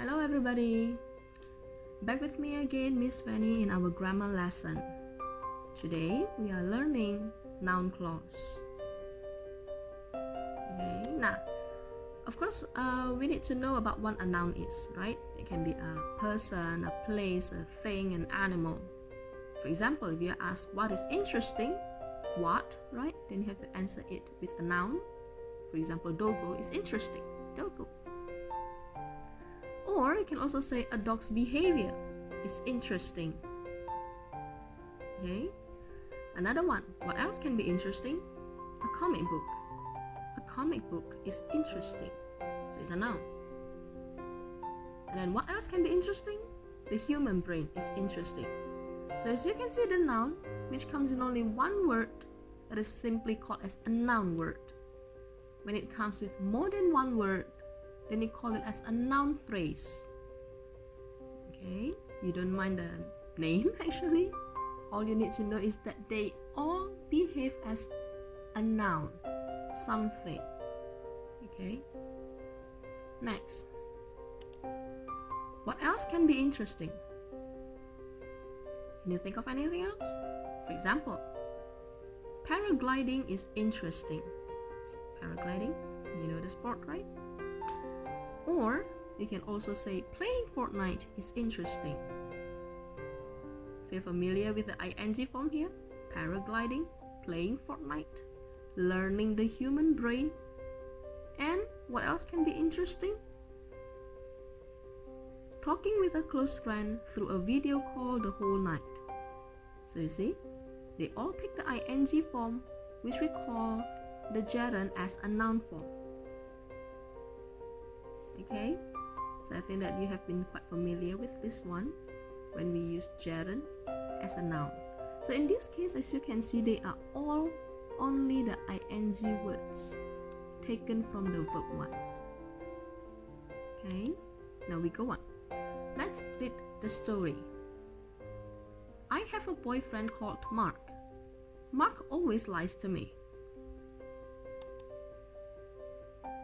Hello everybody! Back with me again, Miss Fanny, in our grammar lesson. Today we are learning noun clause. Okay, now, of course, we need to know about what a noun is, right? It can be a person, a place, a thing, an animal. For example, if you are asked what is interesting, what, right? Then you have to answer it with a noun. For example, Dogo is interesting. Dogo. Or you can also say a dog's behavior is interesting. Okay. Another one. What else can be interesting? A comic book. A comic book is interesting. So it's a noun. And then what else can be interesting? The human brain is interesting. So as you can see, the noun, which comes in only one word, that is simply called as a noun word. When it comes with more than one word, then you call it as a noun phrase. Okay, you don't mind the name actually. All you need to know is that they all behave as a noun, something. Okay, next. What else can be interesting? Can you think of anything else? For example, paragliding is interesting. Paragliding, you know the sport, right? Or you can also say playing Fortnite is interesting. If you're familiar with the ing form here, paragliding, playing Fortnite, learning the human brain, and what else can be interesting? Talking with a close friend through a video call the whole night. So you see, they all take the ing form, which we call the gerund as a noun form. Okay, so I think that you have been quite familiar with this one when we use gerund as a noun. So in this case, as you can see, they are all only the ing words taken from the verb 1. Okay, now we go on. Let's read the story. I have a boyfriend called Mark. Mark always lies to me.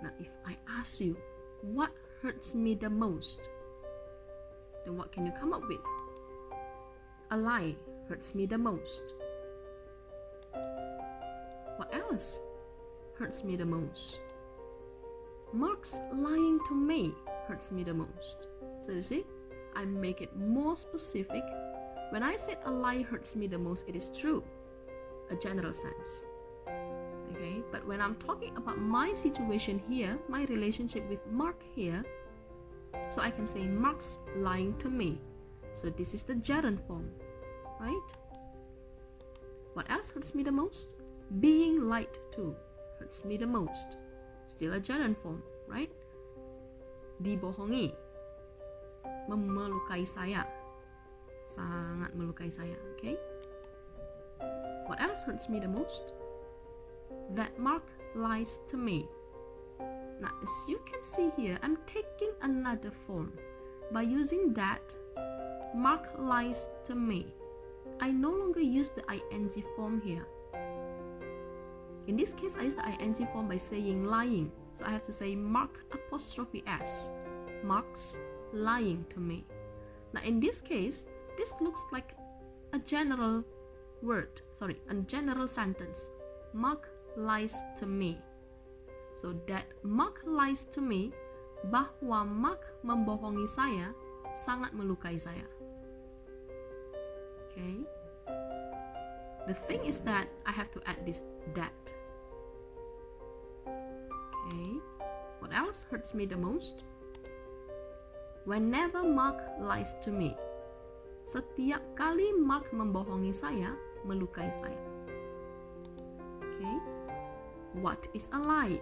Now if I ask you, what hurts me the most? Then what can you come up with? A lie hurts me the most. What else hurts me the most? Mark's lying to me hurts me the most. So you see, I make it more specific. When I said a lie hurts me the most, it is true, a general sense. Okay, but when I'm talking about my situation here, my relationship with Mark here, so I can say Mark's lying to me. So this is the gerund form, right? What else hurts me the most? Being lied to hurts me the most. Still a gerund form, right? Dibohongi, melukai saya, sangat melukai saya. Okay. What else hurts me the most? That Mark lies to me. Now, as you can see here, I'm taking another form. By using that, Mark lies to me, I no longer use the ing form here. In this case, I use the ing form by saying lying. So I have to say Mark apostrophe S. Mark's lying to me. Now, in this case, this looks like a general a general sentence. Mark lies to me. So that Mark lies to me, bahwa Mark membohongi saya, sangat melukai saya. Okay. The thing is that I have to add this that. Okay. What else hurts me the most? Whenever Mark lies to me. Setiap kali Mark membohongi saya, melukai saya. Okay. What is a lie?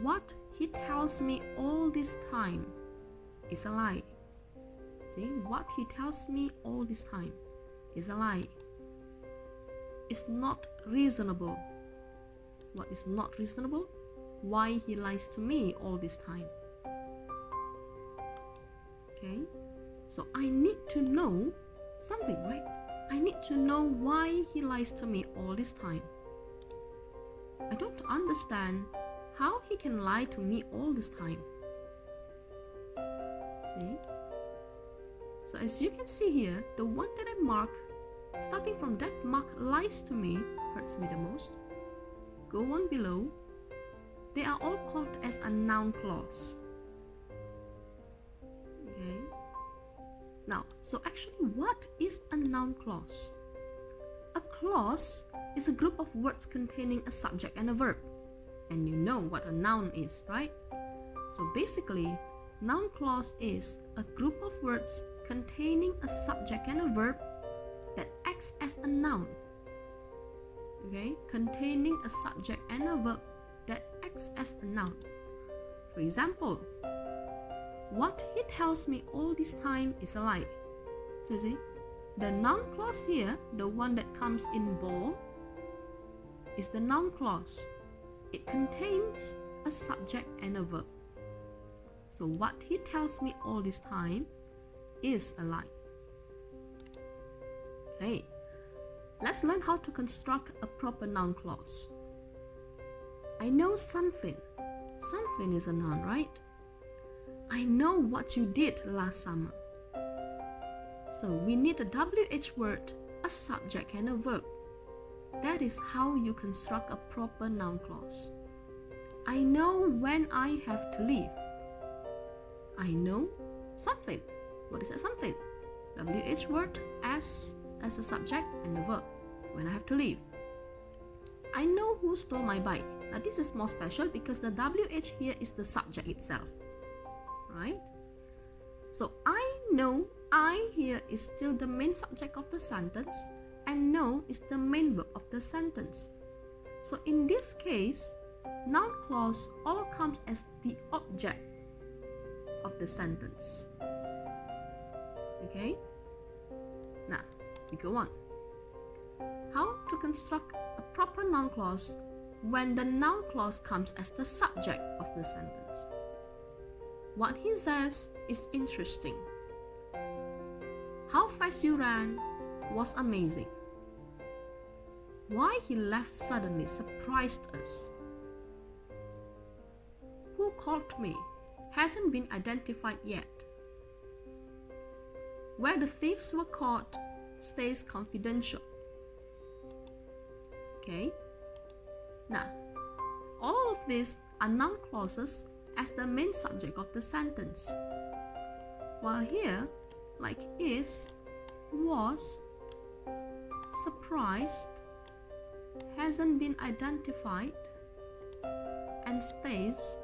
What he tells me all this time is a lie. See, what he tells me all this time is a lie. It's not reasonable. What is not reasonable? Why he lies to me all this time. Okay, so I need to know something, right? I need to know why he lies to me all this time. I don't understand how he can lie to me all this time. See? So as you can see here, the one that I mark, starting from that mark lies to me, hurts me the most. Go on below. They are all called as a noun clause. Okay. Now, so actually what is a noun clause? A clause is a group of words containing a subject and a verb. And you know what a noun is, right? So basically, noun clause is a group of words containing a subject and a verb that acts as a noun. Okay, containing a subject and a verb that acts as a noun. For example, what he tells me all this time is a lie. So you see, the noun clause here, the one that comes in bold, is the noun clause. It contains a subject and a verb. So what he tells me all this time is a lie. Okay, let's learn how to construct a proper noun clause. I know something. Something is a noun, right? I know what you did last summer. So we need a WH word, a subject and a verb. That is how you construct a proper noun clause. I know when I have to leave. I know something. What is that something? WH word as a subject and the verb. When I have to leave. I know who stole my bike. Now this is more special because the WH here is the subject itself. Right? So I know, I here is still the main subject of the sentence, and know is the main verb of the sentence. So in this case, noun clause all comes as the object of the sentence. Okay? Now, we go on. How to construct a proper noun clause when the noun clause comes as the subject of the sentence. What he says is interesting. How fast you ran was amazing. Why he left suddenly surprised us. Who called me hasn't been identified yet. Where the thieves were caught stays confidential. Okay? Now, all of these are noun clauses as the main subject of the sentence. While here, like is, was, surprised, hasn't been identified, and stays,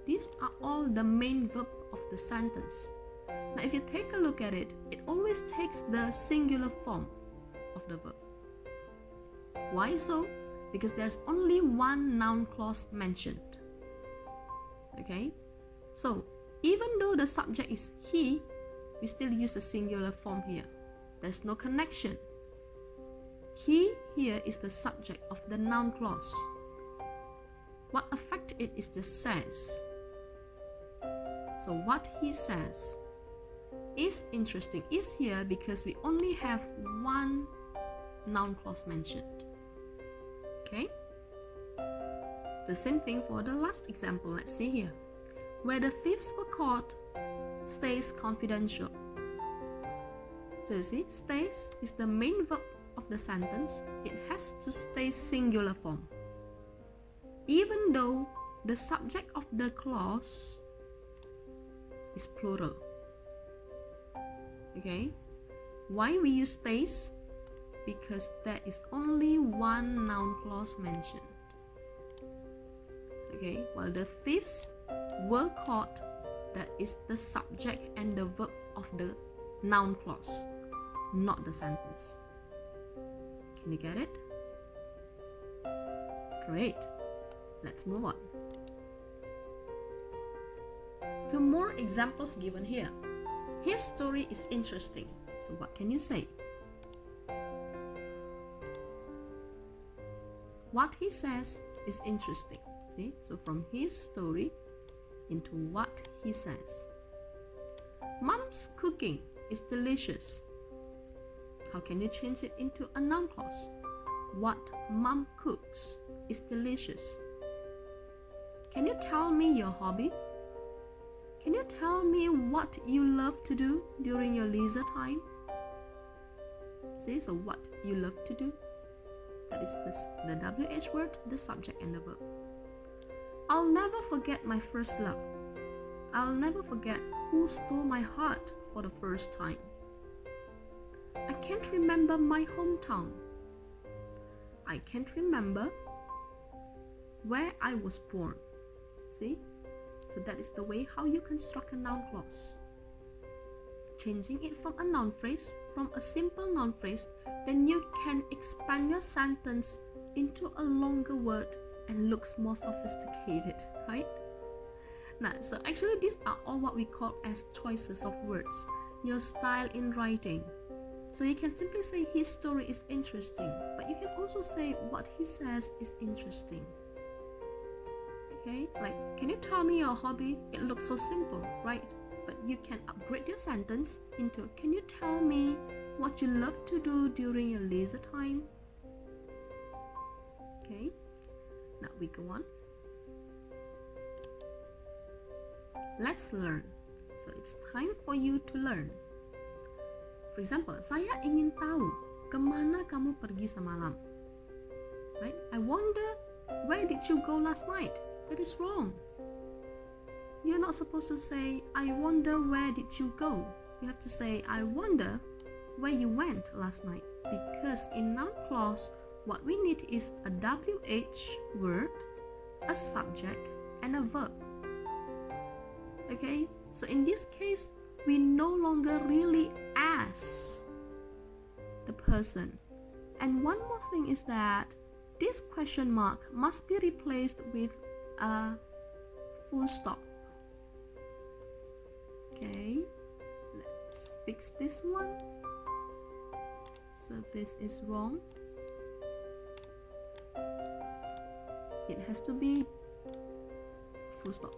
these are all the main verb of the sentence. Now if you take a look at it, it always takes the singular form of the verb. Why so? Because there's only one noun clause mentioned. Okay? So, even though the subject is he, we still use a singular form here. There's no connection. He here is the subject of the noun clause. What affects it is the says. So what he says is interesting is here because we only have one noun clause mentioned. Okay? The same thing for the last example. Let's see here. Where the thieves were caught stays confidential. So you see, stays is the main verb of the sentence. It has to stay singular form. Even though the subject of the clause is plural. Okay? Why we use stays? Because there is only one noun clause mentioned. Okay, while the thieves were caught, that is the subject and the verb of the noun clause, not the sentence. Can you get it? Great. Let's move on. Two more examples given here. His story is interesting. So what can you say? What he says is interesting. See? So from his story into what he says. Mom's cooking is delicious. How can you change it into a noun clause? What mom cooks is delicious. Can you tell me your hobby? Can you tell me what you love to do during your leisure time? See, so what you love to do. That is the WH word, the subject and the verb. I'll never forget my first love. I'll never forget who stole my heart for the first time. I can't remember my hometown. I can't remember where I was born. See? So that is the way how you construct a noun clause. Changing it from a noun phrase, from a simple noun phrase, then you can expand your sentence into a longer word and looks more sophisticated, right? Now, so actually these are all what we call as choices of words, your style in writing. So you can simply say his story is interesting, but you can also say what he says is interesting. Okay, like, can you tell me your hobby? It looks so simple, right? But you can upgrade your sentence into, can you tell me what you love to do during your leisure time? Okay, now we go on. Let's learn. So it's time for you to learn. For example, saya ingin tahu kemana kamu pergi semalam. Right? I wonder, where did you go last night? That is wrong. You're not supposed to say, I wonder where did you go. You have to say, I wonder where you went last night. Because in noun clause, what we need is a WH word, a subject, and a verb. Okay, so in this case, we no longer really ask the person. And one more thing is that this question mark must be replaced with a full stop. Okay, let's fix this one. So this is wrong. It has to be full stop.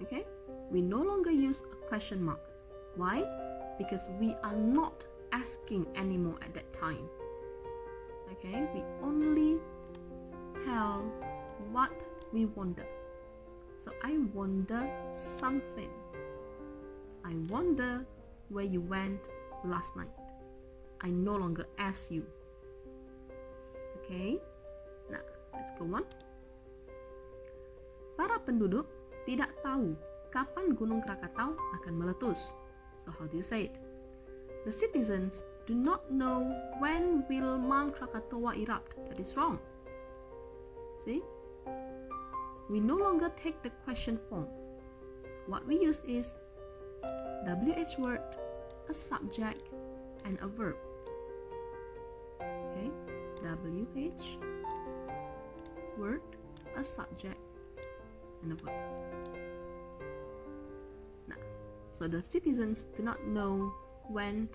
Okay, we no longer use a question mark. Why? Because we are not asking anymore at that time. Okay, we only tell what we wonder. So I wonder something. I wonder where you went last night. I no longer ask you. Okay, now let's go on. Para penduduk tidak tahu kapan Gunung Krakatau akan meletus. So how do you say it? The citizens do not know when will Mount Krakatoa erupt. That is wrong. See? We no longer take the question form. What we use is WH word, a subject, and a verb. Okay? WH word, a subject, and a verb. Now, so the citizens do not know when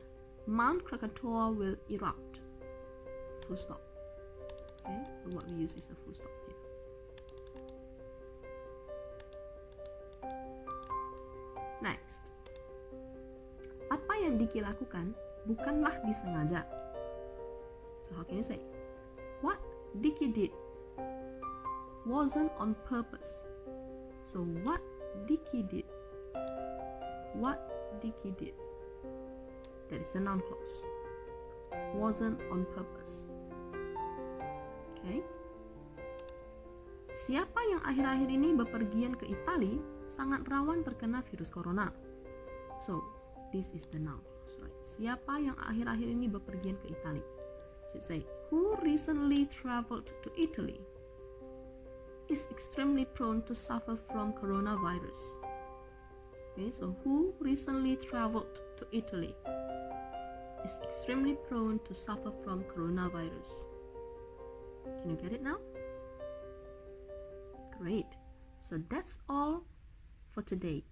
Mount Krakatoa will erupt. Full stop. Okay, so what we use is a full stop here. Next. Apa yang Diki lakukan bukanlah disengaja. So how can you say? What Diki did wasn't on purpose. So what Diki did? What Diki did? That is the noun clause. Wasn't on purpose. Okay. Siapa yang akhir-akhir ini bepergian ke Italia sangat rawan terkena virus corona. So, this is the noun clause, right? Siapa yang akhir-akhir ini bepergian ke Italia? So, say, who recently traveled to Italy is extremely prone to suffer from coronavirus. Okay, so who recently traveled to Italy is extremely prone to suffer from coronavirus. Can you get it now? Great. So that's all for today.